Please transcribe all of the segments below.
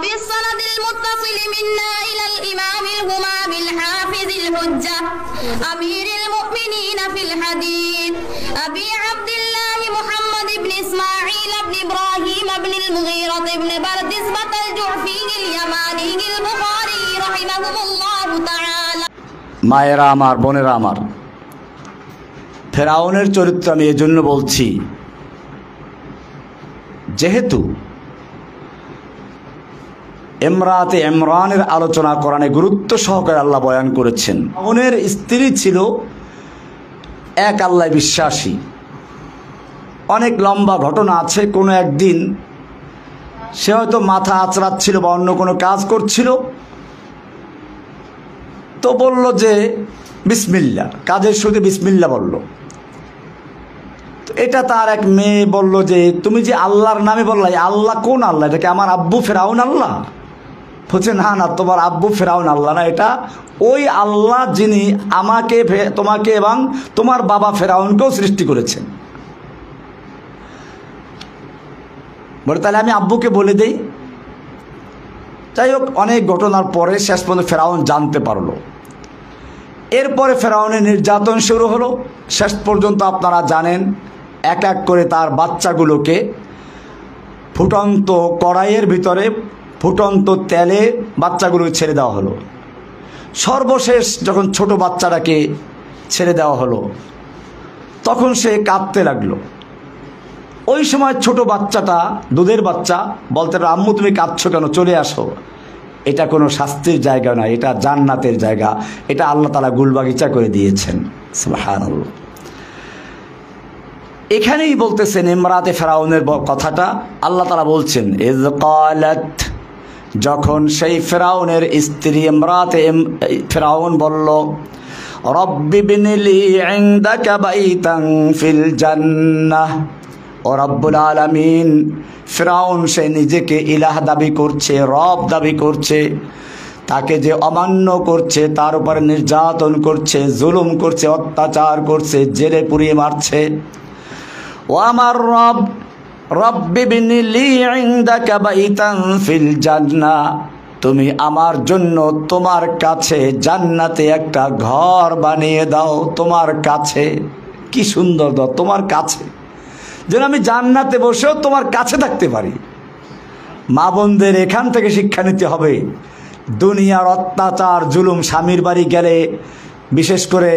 بالسند المتصل منا إلى الإمام الهمام الحافظ الحجة أمير المؤمنين في الحديث أبي عبد الله محمد بن إسماعيل بن إبراهيم بن المغيرة بن بردزبة الجعفي اليماني البخاري رحمه الله تعالى। মায়েরা আমার, বোনেরা আমার, ফেরাউনের চরিত্র আমি এজন্য বলছি যেহেতু ইমরাতে ইমরানের আলোচনা কোরআনে গুরুত্ব সহকারে আল্লাহ বয়ান করেছেন। ফেরাউনের স্ত্রী ছিল এক আল্লাহ বিশ্বাসী। অনেক লম্বা ঘটনা আছে। কোনো একদিন সে হয়তো মাথা আঁচড়াচ্ছিল বা অন্য কোনো কাজ করছিল, তো বলল যে বিসমিল্লা, কাজের শুরুতে বিসমিল্লা বলল। তো এটা তার এক মেয়ে বলল যে তুমি যে আল্লাহর নামে বললা, আল্লাহ কোন আল্লাহ? এটা কি আমার আব্বু ফেরাউন আল্লাহ? বলছে না না, তোমার আব্বু ফেরাউন আল্লাহ না, এটা ওই আল্লাহ যিনি আমাকে, তোমাকে এবং তোমার বাবা ফেরাউনকেও সৃষ্টি করেছেন। বলে তাহলে আমি আব্বুকে বলে দেই। যাই হোক, অনেক ঘটনার পরে শেষ পর্যন্ত ফেরাউন জানতে পারলো। এরপরে ফেরাউনের নির্যাতন শুরু হলো। শেষ পর্যন্ত আপনারা জানেন, এক এক করে তার বাচ্চাগুলোকে ফুটন্ত কড়াইয়ের ভিতরে ফুটন্ত তেলে বাচ্চাগুলো ছেড়ে দেওয়া হলো। সর্বশেষ যখন ছোট বাচ্চাটাকে ছেড়ে দেওয়া হলো, তখন সে কাঁদতে লাগলো। ওই সময় ছোট বাচ্চাটা, দুধের বাচ্চা, বলতে আম্মু তুমি কাঁদছো কেন, চলে আসো, এটা কোনো শাস্তির জায়গা নয়, এটা জান্নাতের জায়গা, এটা আল্লাহ তাআলা গুলবাগিচা করে দিয়েছেন। সুবহানাল্লাহ। এখানেই বলতেছেন ইমরাতে ফেরাউনের কথাটা আল্লাহ তাআলা বলছেন, ইয ক্বালাত, যখন সেই ফেরাউনের স্ত্রী ইমরাতে ফেরাউন বলল, রব্বি বিনিলি ইনদাকা বাইতান ফিল জান্নাহ। ও রব্বুল আলামিন, ফেরাউন সে নিজেকে ইলাহ দাবি করছে, রব দাবি করছে, তাকে যে অমান্য করছে, তার উপরে নির্যাতন করছে, জুলুম করছে, অত্যাচার করছে, জেলে পুড়িয়ে মারছে। ও আমার রব, রব্বি বিনিলি ইনদাকা বাইতান ফিল জান্নাহ, তুমি আমার জন্য তোমার কাছে জান্নাতে একটা ঘর বানিয়ে দাও, তোমার কাছে। কি সুন্দর দাও, তোমার কাছে, যেন আমি জান্নাতে বসেও তোমার কাছে থাকতে পারি। মা বোনদের এখান থেকে শিক্ষা নিতে হবে। দুনিয়ার অত্যাচার জুলুম, স্বামীর বাড়ি গেলে বিশেষ করে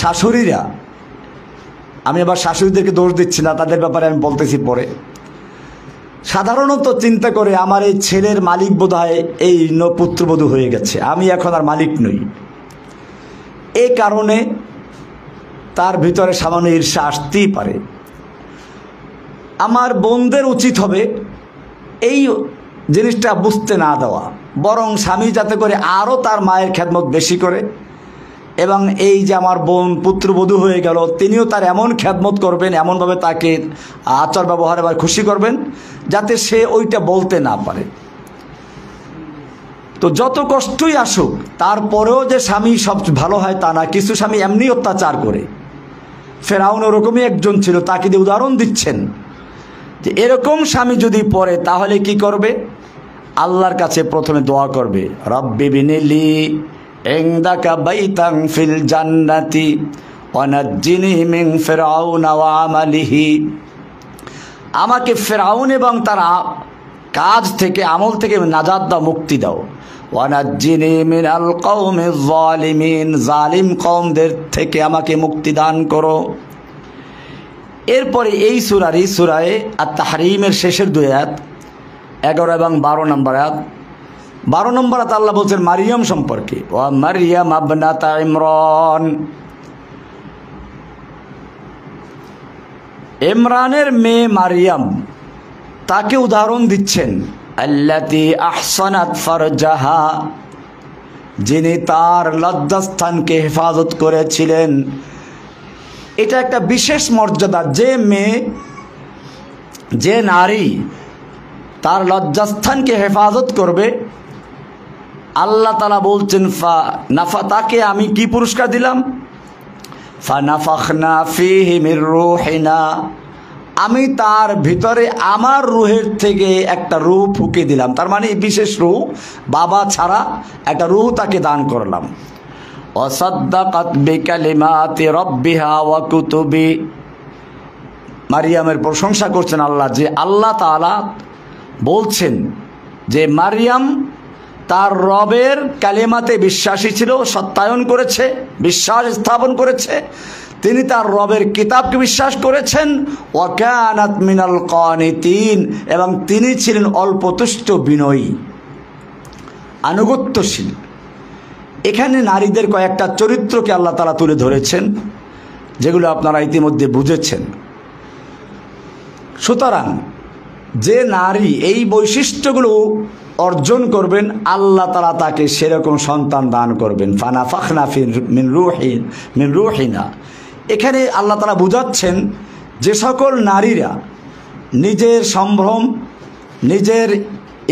শাশুড়িরা, আমি আবার শাশুড়িদেরকে দোষ দিচ্ছি না, তাদের ব্যাপারে আমি বলতেছি পরে, সাধারণত চিন্তা করে আমার এই ছেলের মালিক বোধহয় এই পুত্রবধূ হয়ে গেছে, আমি এখন আর মালিক নই। এই কারণে তার ভিতরে সামান্য ঈর্ষা আসতেই পারে। আমার বোনদের উচিত হবে এই জিনিসটা বুঝতে না দেওয়া, বরং স্বামী যাতে করে আরও তার মায়ের খেদমত বেশি করে, এবং এই যে আমার বোন পুত্রবধূ হয়ে গেল, তিনিও তার এমন খেদমত করবেন, এমনভাবে তাকে আচার ব্যবহারে আবার খুশি করবেন যাতে সে ওইটা বলতে না পারে। তো যত কষ্টই আসুক, তারপরেও যে স্বামী সব ভালো হয় তা না, কিছু স্বামী এমনি অত্যাচার করে। ফেরাউন ওরকমই একজন ছিল, তাকে দিয়ে উদাহরণ দিচ্ছেন যে এরকম স্বামী যদি পড়ে তাহলে কি করবে? আল্লাহর কাছে প্রথমে দোয়া করবে, রব্বি বিনিলি ইনদাকা বাইতান ফিল জান্নাতি ওয়া নাজ্জিনি মিন ফিরআউনা ওয়া আমালিহি, আমাকে ফেরাউন এবং তার কাজ থেকে, আমল থেকে নাজাত দাও, মুক্তি দাও। ওয়া নাজ্জিনি মিনাল কওমিজ যালিমিন, জালিম কওমদের থেকে আমাকে মুক্তি দান করো। এরপরে এই সূরারই সূরায়ে আত-তাহরীমের শেষের দুই আয়াত 11 এবং 12 নম্বর আয়াত। 12 নম্বর আয়াত আল্লাহ বলছেন মারিয়াম সম্পর্কে, ওয়া মারিয়াম ইবনাতা ইমরান, ইমরানের মেয়ে মারিয়াম, তাকে উদাহরণ দিচ্ছেন, আল্লাতী আহসানাত ফারজাহা, যিনি তার লজ্জাস্থানকে হেফাজত করেছিলেন। এটা একটা বিশেষ মর্যাদা, যে মেয়ে, যে নারী তার লজ্জাস্থানকে হেফাজত করবে, আল্লাহ তাআলা বলছেন তাকে আমি কি পুরস্কার দিলাম? ফানাফাখনা ফীহি মির রূহিনা, আমি তার ভিতরে আমার রূহের থেকে একটা রূহ ফুঁকে দিলাম, তার মানে বিশেষ রূহ, বাবা ছাড়া একটা রূহ তাকে দান করলাম। ওয়াসাদ্দাকাত বিকালিমাতি রাব্বিহা ওয়া কুতুবি। মারিয়ামের প্রশংসা করছেন আল্লাহ, যে আল্লাহ তাআলা বলছেন যে মারিয়াম তার রবের কালিমাতে বিশ্বাসী ছিল, সত্যায়ন করেছে, বিশ্বাস স্থাপন করেছে। তিনি তার রবের কিতাবকে বিশ্বাস করেছেন। ওয়া কানাত মিনাল কানিতিন, এবং তিনি ছিলেন অল্পতুষ্ট, বিনয়ী, আনুগত্যশীল। এখানে নারীদের কয়েকটা চরিত্রকে আল্লাহ তাআলা তুলে ধরেছেন, যেগুলো আপনারা ইতিমধ্যে বুঝেছেন। সুতরাং যে নারী এই বৈশিষ্ট্যগুলো অর্জন করবেন, আল্লাহ তাআলা তাকে সেরকম সন্তান দান করবেন। ফানাফাখনা মিন রূহিনা। এখানে আল্লাহ তাআলা বুঝাচ্ছেন যে সকল নারীরা নিজের সম্ভ্রম, নিজের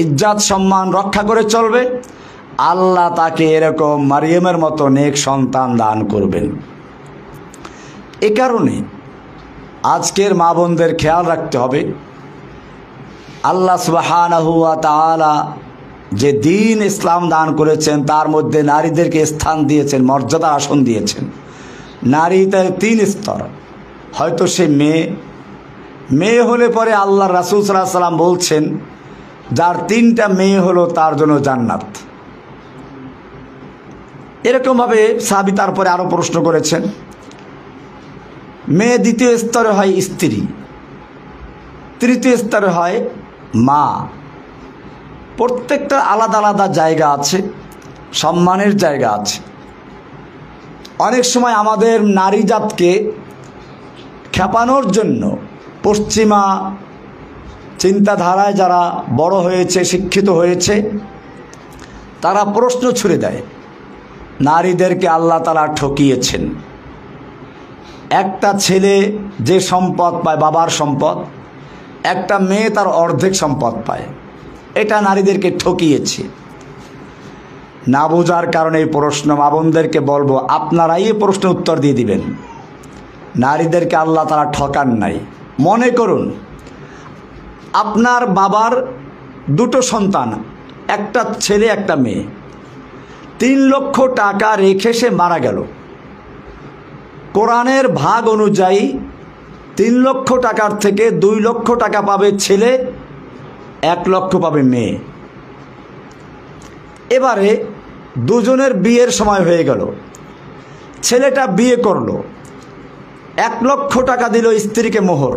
ইজ্জত সম্মান রক্ষা করে চলবে, আল্লাহ তাকে এরকম মারিয়ামের মতো নেক সন্তান দান করবেন। এ কারণে আজকের মা বোনদের খেয়াল রাখতে হবে, আল্লাহ সুবহানাহু ওয়া তাআলা যে দ্বীন ইসলাম দান করেছেন তার মধ্যে নারীদেরকে স্থান দিয়েছেন, মর্যাদার আসন দিয়েছেন। নারী তার 3 স্তর। হয়তো সে মেয়ে হলে পরে আল্লাহ রাসূল সাল্লাল্লাহু আলাইহি ওয়াসাল্লাম বলছেন যার 3টা মেয়ে হলো তার জন্য জান্নাত। এরকমভাবে সাহাবী তারপরে আরও প্রশ্ন করেছেন। মেয়ে 2য় স্তরে হয় স্ত্রী, 3য় স্তরে হয় মা। প্রত্যেকটা আলাদা আলাদা জায়গা আছে, সম্মানের জায়গা আছে। অনেক সময় আমাদের নারী জাতকে খেপানোর জন্য পশ্চিমা চিন্তাধারায় যারা বড় হয়েছে, শিক্ষিত হয়েছে, তারা প্রশ্ন ছুড়ে দেয় নারীদেরকে আল্লাহ তাআলা ঠকিয়েছেন। একটা ছেলে যে সম্পদ পায়, বাবার সম্পদ, একটা মেয়ে তার অর্ধেক সম্পদ পায়। এটা নারীদেরকে ঠকিয়েছে। না বোঝার কারণে এই প্রশ্ন মা বোনদেরকে বলবো, আপনারাই এই প্রশ্নের উত্তর দিয়ে দিবেন। নারীদেরকে আল্লাহ তাআলা ঠকান নাই। মনে করুন আপনার বাবার 2টো সন্তান, একটা ছেলে একটা মেয়ে, 3 লক্ষ টাকা রেখে সে মারা গেল। কোরআনের ভাগ অনুযায়ী 3 লক্ষ টাকার থেকে 2 লক্ষ টাকা পাবে ছেলে, 1 লক্ষ পাবে মেয়ে। এবারে দুজনের বিয়ের সময় হয়ে গেল। ছেলেটা বিয়ে করলো, 1 লক্ষ টাকা দিল স্ত্রীকে মোহর।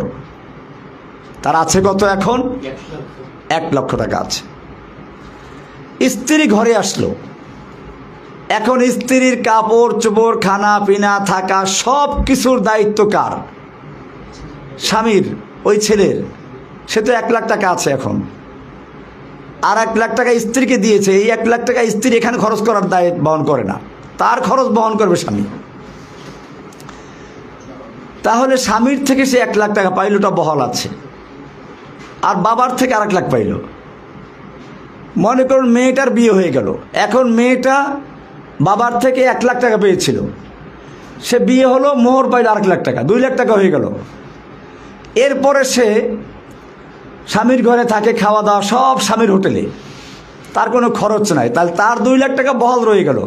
তার আছে কত এখন? 1 লক্ষ টাকা আছে। স্ত্রী ঘরে আসলো। এখন স্ত্রীর কাপড় চোপড়, খানা পিনা, থাকা সব কিছুর দায়িত্ব কার? স্বামীর, ওই ছেলের। সে তো 1 লাখ টাকা আছে এখন, আর 1 লাখ টাকা স্ত্রীকে দিয়েছে। এই 1 লাখ টাকা স্ত্রী এখানে খরচ করার দায়িত্ব বহন করে না, তার খরচ বহন করবে স্বামী। তাহলে স্বামীর থেকে সে 1 লাখ টাকা পাইল, ওটা বহাল আছে, আর বাবার থেকে আর 1 লাখ পাইল। মনে করুন মেয়েটার বিয়ে হয়ে গেল। এখন মেয়েটা বাবার থেকে 1 লাখ টাকা পেয়েছিল, সে বিয়ে হলো, মোহর পাইল 1 লাখ টাকা, 2 লাখ টাকা হয়ে গেল। এরপরে সে স্বামীর ঘরে থাকে, খাওয়া দাওয়া সব স্বামীর হোটেলে, তার কোনো খরচ নাই, তাহলে তার 2 লাখ টাকা বহাল রয়ে গেল।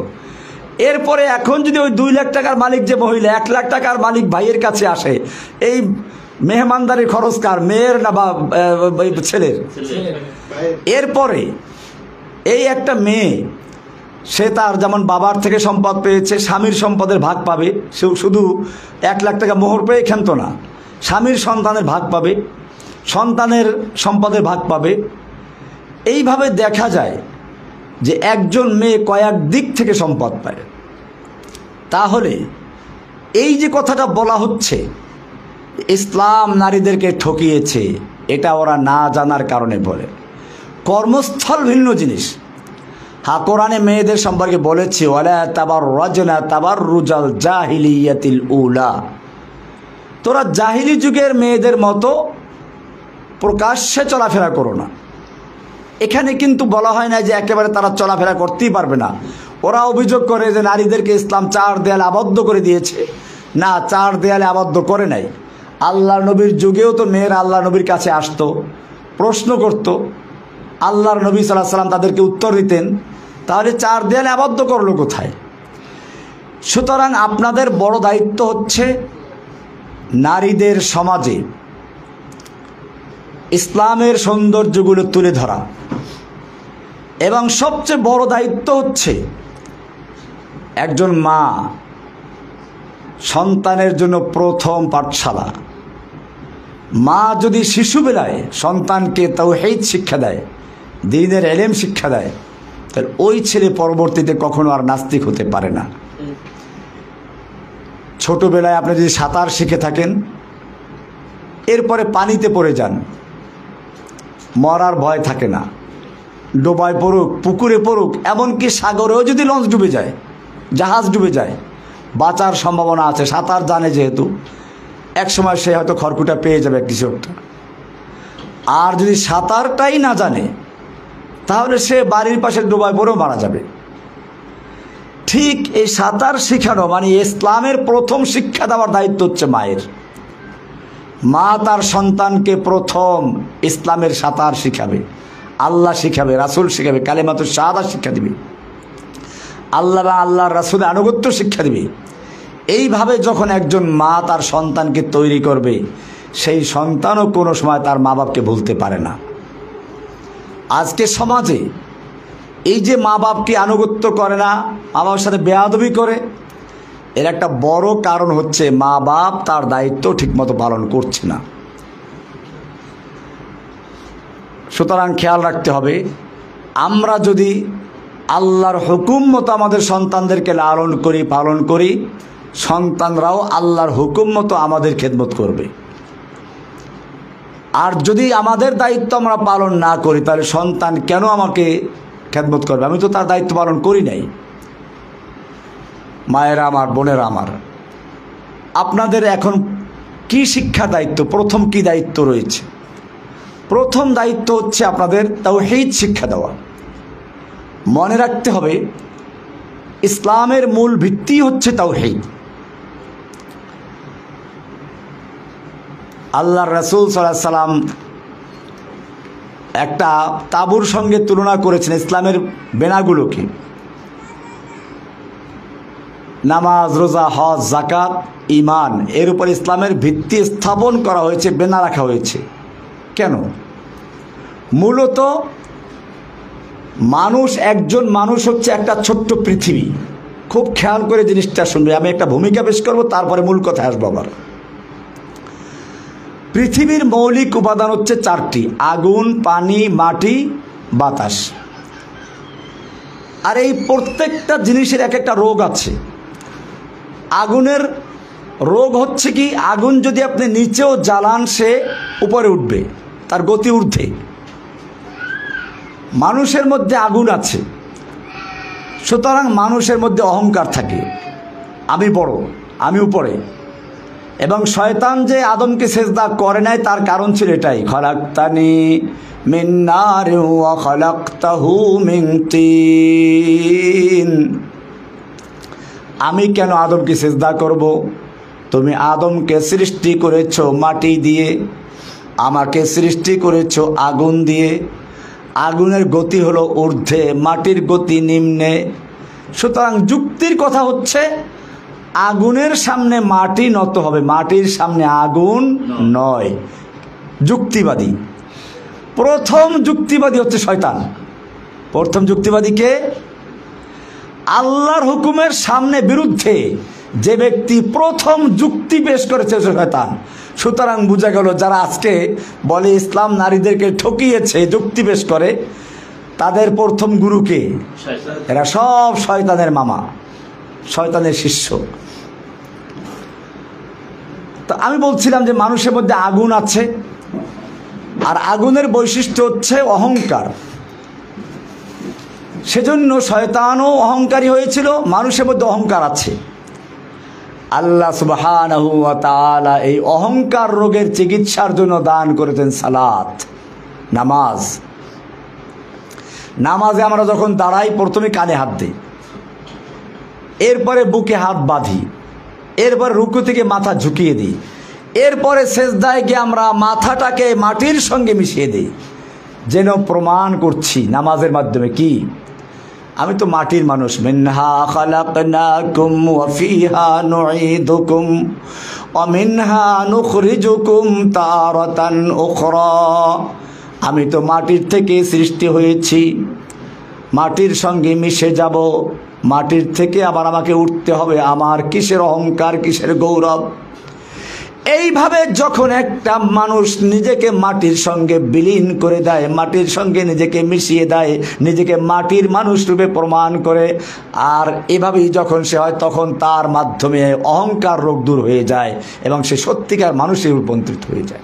এরপরে এখন যদি ওই 2 লাখ টাকার মালিক যে মহিলা, 1 লাখ টাকার মালিক ভাইয়ের কাছে আসে, এই মেহমানদারির খরচ কার? মেয়ের না বা ছেলের? এরপরে এই একটা মেয়ে, সে তার যেমন বাবার থেকে সম্পদ পেয়েছে, স্বামীর সম্পদের ভাগ পাবে। সে শুধু 1 লাখ টাকা মোহর পেয়ে ক্ষান্ত না, স্বামীর সন্তানের ভাগ পাবে, সন্তানের সম্পদের ভাগ পাবে। এইভাবে দেখা যায় যে একজন মেয়ে কয়েক দিক থেকে সম্পদ পায়। তাহলে এই যে কথাটা বলা হচ্ছে ইসলাম নারীদেরকে ঠকিয়েছে, এটা ওরা না জানার কারণে বলে। কর্মস্থল ভিন্ন জিনিস। হ্যাঁ, কোরআনে মেয়েদের সম্পর্কে বলেছে ওয়ালা তাবাররাজনা তাবাররুজাল জাহিলিয়াতিল উলা, তোরা জাহিলি যুগের মেয়েদের মতো প্রকাশ্যে চলাফেরা করো না। এখানে কিন্তু বলা হয় না যে একেবারে তারা চলাফেরা করতেই পারবে না। ওরা অভিযোগ করে যে নারীদেরকে ইসলাম 4 দেয়ালে আবদ্ধ করে দিয়েছে। না, 4 দেয়ালে আবদ্ধ করে নাই। আল্লাহর নবীর যুগেও তো মেয়েরা আল্লাহর নবীর কাছে আসতো, প্রশ্ন করত, আল্লাহর নবী সাল্লাল্লাহু আলাইহি ওয়াসাল্লাম তাদেরকে উত্তর দিতেন। তাহলে চার দেয়ালে আবদ্ধ করলো কোথায়? সুতরাং আপনাদের বড় দায়িত্ব হচ্ছে নারীদের সমাজে ইসলামের সৌন্দর্যগুলো তুলে ধরা, এবং সবচেয়ে বড় দায়িত্ব হচ্ছে একজন মা সন্তানের জন্য প্রথম পাঠশালা। মা যদি শিশুবেলায় সন্তানকে তাওহীদ শিক্ষা দেয়, দ্বীনের ইলম শিক্ষা দেয়, তাহলে ওই ছেলে পরবর্তীতে কখনো আর নাস্তিক হতে পারে না। ছোটবেলায় আপনি যদি সাঁতার শিখে থাকেন, এরপরে পানিতে পড়ে যান, মরার ভয় থাকে না। ডোবায় পড়ুক, পুকুরে পড়ুক, এমনকি সাগরেও যদি লঞ্চ ডুবে যায়, জাহাজ ডুবে যায়, বাঁচার সম্ভাবনা আছে। সাঁতার জানে যেহেতু, একসময় সে হয়তো খড়কুটা পেয়ে যাবে কিছু একটা। আর যদি সাঁতারটাই না জানে, তাহলে সে বাড়ির পাশে ডোবায় পড়েও মারা যাবে। ঠিক এই সাঁতার শেখানো মানে ইসলামের প্রথম শিক্ষা দেওয়ার দায়িত্ব হচ্ছে মায়ের। মা তার সন্তানকে প্রথম ইসলামের সাঁতার শিখাবে, আল্লাহ শিখাবে, রাসূল শিখাবে, কালেমাতুশ শাহাদাত শিক্ষা দিবে, আল্লাহ বা আল্লাহর রাসূলের আনুগত্য শিক্ষা দিবে। এইভাবে যখন একজন মা তার সন্তানকে তৈরি করবে, সেই সন্তানও কোনো সময় তার মা বাপকে ভুলতে পারে না। আজকে সমাজে এই যে মা বাপকে আনুগত্য করে না, মা বাবার সাথে বেয়াদবি করে, এর একটা বড় কারণ হচ্ছে মা বাপ তার দায়িত্ব ঠিকমতো পালন করছে না। সুতরাং খেয়াল রাখতে হবে, আমরা যদি আল্লাহর হুকুম মতো আমাদের সন্তানদেরকে লালন করি, পালন করি, সন্তানরাও আল্লাহর হুকুম মতো আমাদের খেদমত করবে। আর যদি আমাদের দায়িত্ব আমরা পালন না করি, তাহলে সন্তান কেন আমাকে খেদমত করবে? আমি তো তার দায়িত্ব পালন করি নাই। মায়েরা আমার, বোনেরা আমার, আপনাদের এখন কি শিক্ষা দায়িত্ব? প্রথম কি দায়িত্ব রয়েছে? প্রথম দায়িত্ব হচ্ছে আপনাদের তাওহীদ শিক্ষা দেওয়া। মনে রাখতে হবে, ইসলামের মূল ভিত্তি হচ্ছে তাওহীদ। আল্লাহর রাসূল সাল্লাল্লাহু আলাইহি সাল্লাম একটা তাঁবুর সঙ্গে তুলনা করেছেন ইসলামের বেনাগুলোকে। নামাজ, রোজা, হজ, যাকাত, ঈমান, এর উপর ইসলামের ভিত্তি স্থাপন করা হয়েছে, বেনা রাখা হয়েছে। কেন? মূলত মানুষ, একজন মানুষ হচ্ছে একটা ছোট্ট পৃথিবী। খুব খেয়াল করে জিনিসটা শুনবে, আমি একটা ভূমিকা পেশ করব, তারপরে মূল কথায় আসবো আবার। পৃথিবীর মৌলিক উপাদান হচ্ছে চারটি: আগুন, পানি, মাটি, বাতাস। আর এই প্রত্যেকটা জিনিসের এক একটা রোগ আছে। আগুনের রোগ হচ্ছে কি, আগুন যদি আপনি নিচেও জ্বালান, সে উপরে উঠবে, তার গতি ঊর্ধ্বে। মানুষের মধ্যে আগুন আছে, সুতরাং মানুষের মধ্যে অহংকার থাকে, আমি বড়, আমি উপরে। এবং শয়তান যে আদমকে সেজদা করে নাই, তার কারণ ছিল এটাই, খলাকতানি মিন নারিন ওয়া খলাকতাহু মিন তিন। আমি কেন আদমকে সেজদা করব? তুমি আদমকে সৃষ্টি করেছো মাটি দিয়ে, আমাকে সৃষ্টি করেছো আগুন দিয়ে। আগুনের গতি হলো ঊর্ধ্বে, মাটির গতি নিম্নে। সুতরাং যুক্তির কথা হচ্ছে, আগুনের সামনে মাটি নত হবে, মাটির সামনে আগুন নয়। যুক্তিবাদী, প্রথম যুক্তিবাদী হচ্ছে শয়তান। প্রথম যুক্তিবাদী কে? আল্লাহর হুকুমের সামনে বিরুদ্ধে যে ব্যক্তি প্রথম যুক্তি পেশ করেছে, শয়তান। সুতরাং বোঝা গেল, যারা আজকে বলে ইসলাম নারীদেরকে ঠকিয়েছে, যুক্তি পেশ করে, তাদের প্রথম গুরুকে? এরা সব শয়তানের মামা, শয়তানের শিষ্য। তো আমি বলছিলাম যে মানুষের মধ্যে আগুন আছে, আর আগুনের বৈশিষ্ট্য হচ্ছে অহংকার। সেজন্য শয়তানও অহংকারী হয়েছিল, মানুষের মধ্যে অহংকার আছে। আল্লাহ সুবহানাহু ওয়া তাআলা এই অহংকার রোগের চিকিৎসার জন্য দান করেছেন সালাত, নামাজ। নামাজে আমরা যখন দাঁড়াই, প্রথমে কানে হাত দিই, এরপরে বুকে হাত বাঁধি, এরপর রুকু থেকে মাথা ঝুঁকিয়ে দিই। এরপরে সেজদায় গিয়ে আমরা মাথাটাকে মাটির সঙ্গে মিশিয়ে দিই, যেন প্রমাণ করছি নামাজের মাধ্যমে কি আমি তো মাটির মানুষ। মিনহা খালাকনাকুম ওয়া ফিহা নুঈদুকুম ওয়া মিনহা নুখরিজুকুম তারাতান উখরা। আমি তো মাটির থেকে সৃষ্টি হয়েছি, মাটির সঙ্গে মিশে যাব, মাটির থেকে আবার আমাকে উঠতে হবে। আমার কিসের অহংকার, কিসের গৌরব? এইভাবে যখন একটা মানুষ নিজেকে মাটির সঙ্গে বিলীন করে দেয়, মাটির সঙ্গে নিজেকে মিশিয়ে দেয়, নিজেকে মাটির মানুষ রূপে প্রমাণ করে, আর এভাবেই যখন সে হয় তখন তার মাধ্যমে অহংকার রোগ দূর হয়ে যায় এবং সে সত্যিকার মানুষে রূপান্তরিত হয়ে যায়।